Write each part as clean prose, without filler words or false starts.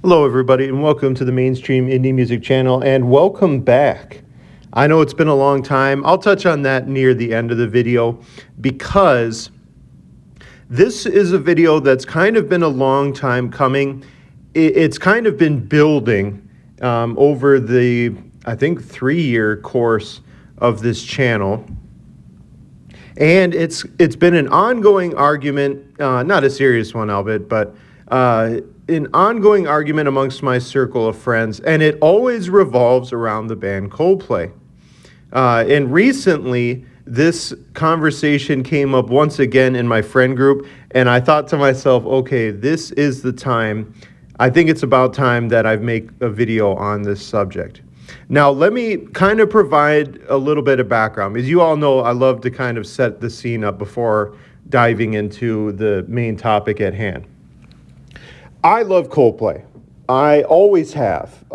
Hello, everybody, and welcome to the Mainstream Indie Music Channel, and welcome back. I know it's been a long time. I'll touch on that near the end of the video because this is a video that's kind of been a long time coming. It's kind of been building over the, I think, 3-year course of this channel. And it's been an ongoing argument, not a serious one, albeit, but an ongoing argument amongst my circle of friends, and it always revolves around the band Coldplay. And recently, this conversation came up once again in my friend group, and I thought to myself, okay, this is the time. I think it's about time that I make a video on this subject. Now, let me kind of provide a little bit of background. As you all know, I love to kind of set the scene up before diving into the main topic at hand. I love Coldplay. I always have.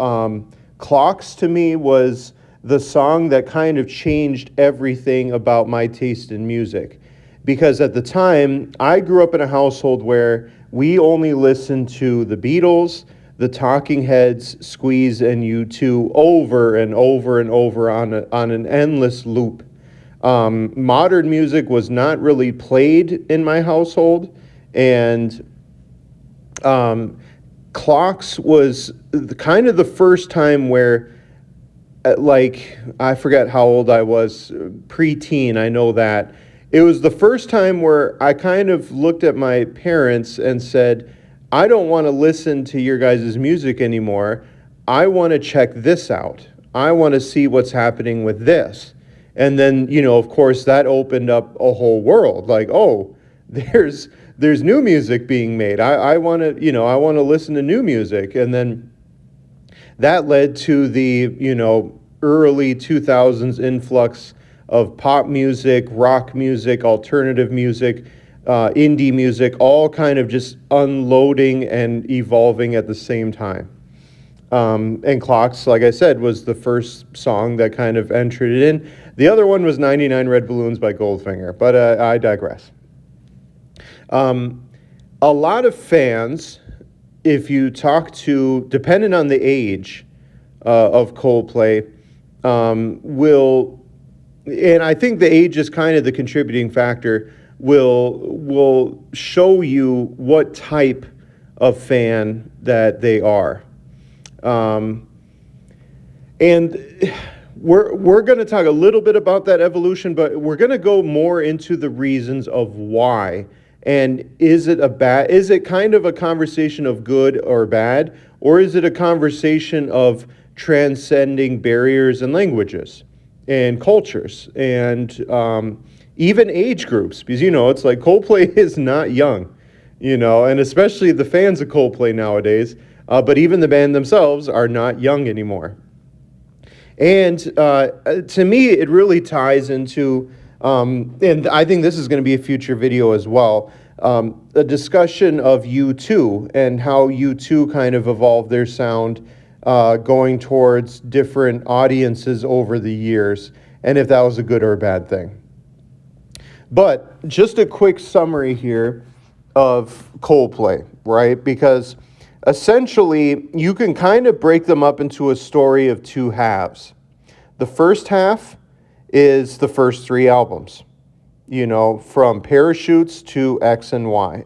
Clocks to me was the song that kind of changed everything about my taste in music. Because at the time, I grew up in a household where we only listened to the Beatles, the Talking Heads, Squeeze, and U2 over and over and over on an endless loop. Modern music was not really played in my household, and Clocks was kind of the first time where, I forget how old I was, preteen, I know that. It was the first time where I kind of looked at my parents and said, I don't want to listen to your guys' music anymore. I want to check this out. I want to see what's happening with this. And then, of course, that opened up a whole world. Like, oh, there's new music being made. I want to listen to new music. And then that led to the, early 2000s influx of pop music, rock music, alternative music, indie music, all kind of just unloading and evolving at the same time. And Clocks, like I said, was the first song that kind of entered it in. The other one was 99 Red Balloons by Goldfinger, but I digress. A lot of fans, if you talk to, depending on the age of Coldplay, will, and I think the age is kind of the contributing factor, will show you what type of fan that they are. And we're going to talk a little bit about that evolution, but we're going to go more into the reasons of why. And is it kind of a conversation of good or bad, or is it a conversation of transcending barriers and languages and cultures and even age groups? Because, it's like Coldplay is not young, and especially the fans of Coldplay nowadays, but even the band themselves are not young anymore. And to me, it really ties into, and I think this is going to be a future video as well, a discussion of U2 and how U2 kind of evolved their sound going towards different audiences over the years, and if that was a good or a bad thing. But just a quick summary here of Coldplay, right? Because essentially, you can kind of break them up into a story of two halves. The first half is the first 3 albums, from Parachutes to X and Y.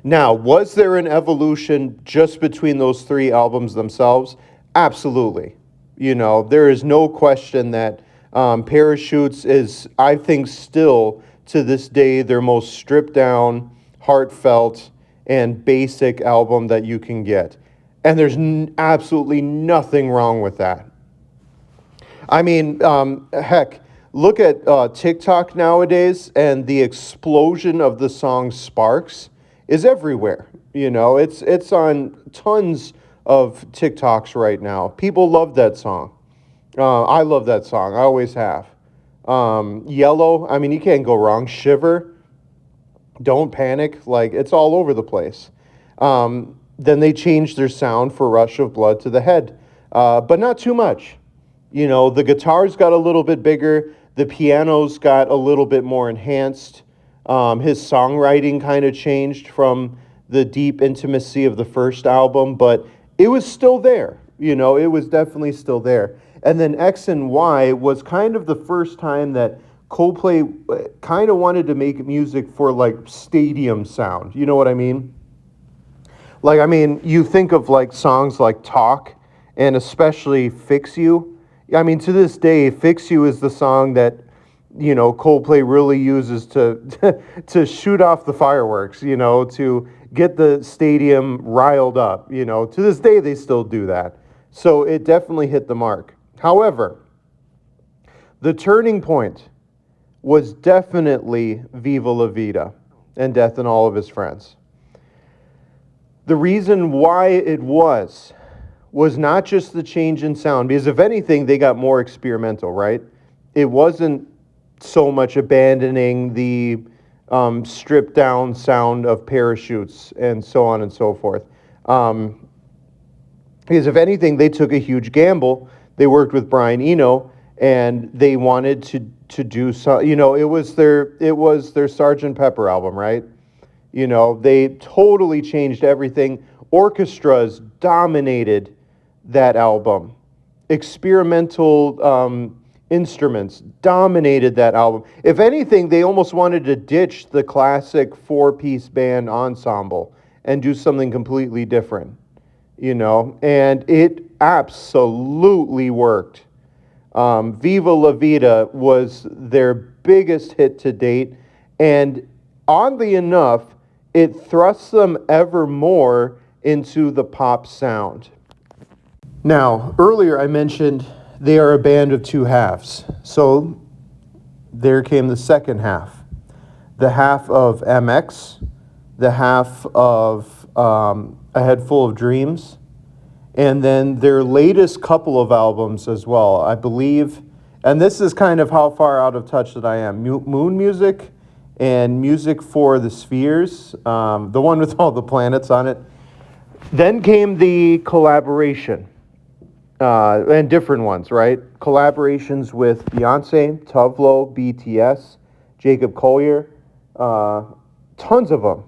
Now, was there an evolution just between those 3 albums themselves? Absolutely. There is no question that Parachutes is, I think, still to this day their most stripped down, heartfelt, and basic album that you can get. And there's absolutely nothing wrong with that. I mean, heck, look at TikTok nowadays, and the explosion of the song Sparks is everywhere. It's on tons of TikToks right now. People love that song. I love that song. I always have. Yellow, I mean, you can't go wrong. Shiver, Don't Panic, it's all over the place. Then they changed their sound for Rush of Blood to the Head, but not too much. The guitars got a little bit bigger. The pianos got a little bit more enhanced. His songwriting kind of changed from the deep intimacy of the first album, but it was still there. It was definitely still there. And then X and Y was kind of the first time that Coldplay kind of wanted to make music for like stadium sound. You know what I mean? Like, I mean, you think of like songs like Talk and especially Fix You. I mean, to this day, Fix You is the song that, Coldplay really uses to to shoot off the fireworks, to get the stadium riled up. To this day, they still do that. So it definitely hit the mark. However, the turning point was definitely Viva La Vida and Death and All of His Friends. The reason why it was not just the change in sound, because if anything, they got more experimental, right? It wasn't so much abandoning the stripped down sound of Parachutes and so on and so forth. Because if anything, they took a huge gamble. They worked with Brian Eno, and they wanted to do so. It was their Sgt. Pepper album, right? They totally changed everything. Orchestras dominated that album. Experimental instruments dominated that album. If anything, they almost wanted to ditch the classic four-piece band ensemble and do something completely different, and it absolutely worked. Viva La Vida was their biggest hit to date, and oddly enough, it thrusts them ever more into the pop sound. Now, earlier I mentioned they are a band of two halves. So there came the second half. The half of MX, the half of A Head Full of Dreams, and then their latest couple of albums as well, I believe. And this is kind of how far out of touch that I am. Moon Music and Music for the Spheres, the one with all the planets on it. Then came the collaboration, and different ones, right? Collaborations with Beyonce, Tuvlo, BTS, Jacob Collier, tons of them.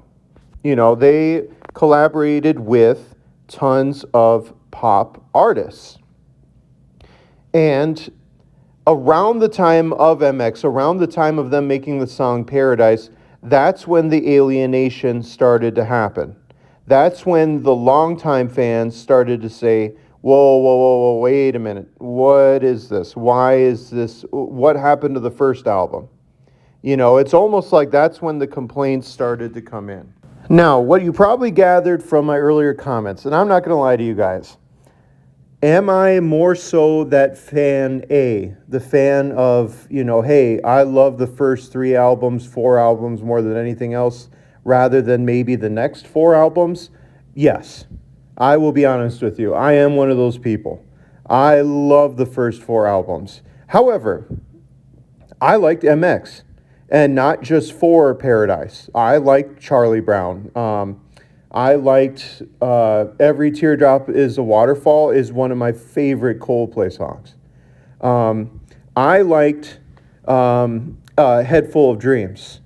They collaborated with tons of pop artists. And around the time of MX, around the time of them making the song Paradise, that's when the alienation started to happen. That's when the longtime fans started to say, whoa, wait a minute. What is this? Why is this? What happened to the first album? It's almost like that's when the complaints started to come in. Now, what you probably gathered from my earlier comments, and I'm not going to lie to you guys, am I more so that fan A, the fan of, hey, I love the first 4 albums more than anything else, rather than maybe the next 4 albums? Yes, I will be honest with you. I am one of those people. I love the first 4 albums. However, I liked MX, and not just for Paradise. I liked Charlie Brown. I liked Every Teardrop is a Waterfall is one of my favorite Coldplay songs. I liked Head Full of Dreams.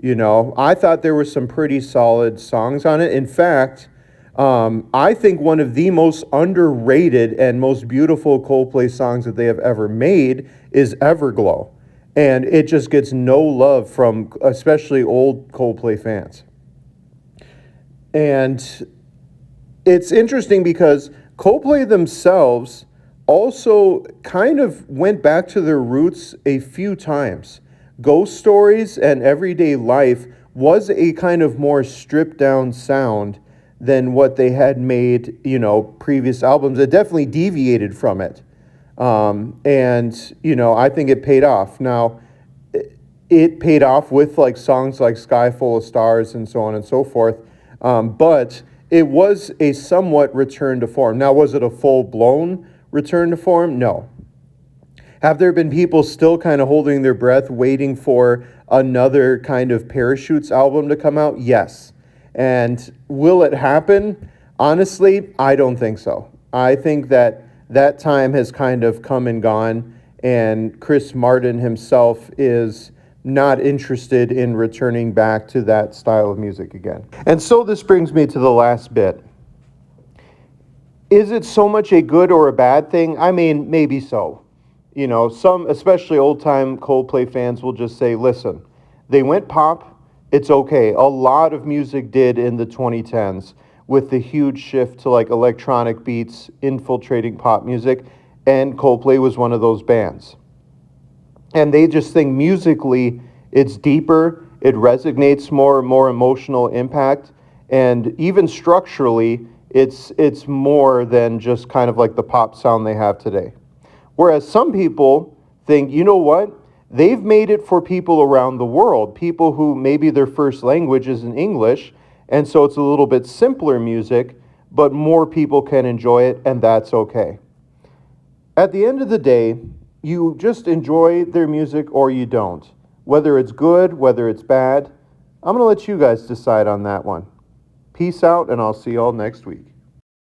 I thought there were some pretty solid songs on it. In fact, I think one of the most underrated and most beautiful Coldplay songs that they have ever made is Everglow. And it just gets no love from especially old Coldplay fans. And it's interesting because Coldplay themselves also kind of went back to their roots a few times. Ghost Stories and Everyday Life was a kind of more stripped down sound than what they had made, previous albums. It definitely deviated from it. And I think it paid off. Now, it paid off with like songs like Sky Full of Stars and so on and so forth. But it was a somewhat return to form. Now, was it a full-blown return to form? No. Have there been people still kind of holding their breath, waiting for another kind of Parachutes album to come out? Yes. And will it happen? Honestly, I don't think so. I think that time has kind of come and gone, and Chris Martin himself is not interested in returning back to that style of music again. And so this brings me to the last bit. Is it so much a good or a bad thing? I mean, maybe so. You know, some, especially old-time Coldplay fans, will just say, listen, they went pop, it's okay. A lot of music did in the 2010s with the huge shift to like electronic beats infiltrating pop music, and Coldplay was one of those bands. And they just think musically it's deeper, it resonates more emotional impact, and even structurally it's more than just kind of like the pop sound they have today. Whereas some people think, you know what? They've made it for people around the world, people who maybe their first language is in English, and so it's a little bit simpler music, but more people can enjoy it, and that's okay. At the end of the day, you just enjoy their music or you don't. Whether it's good, whether it's bad, I'm going to let you guys decide on that one. Peace out, and I'll see y'all next week.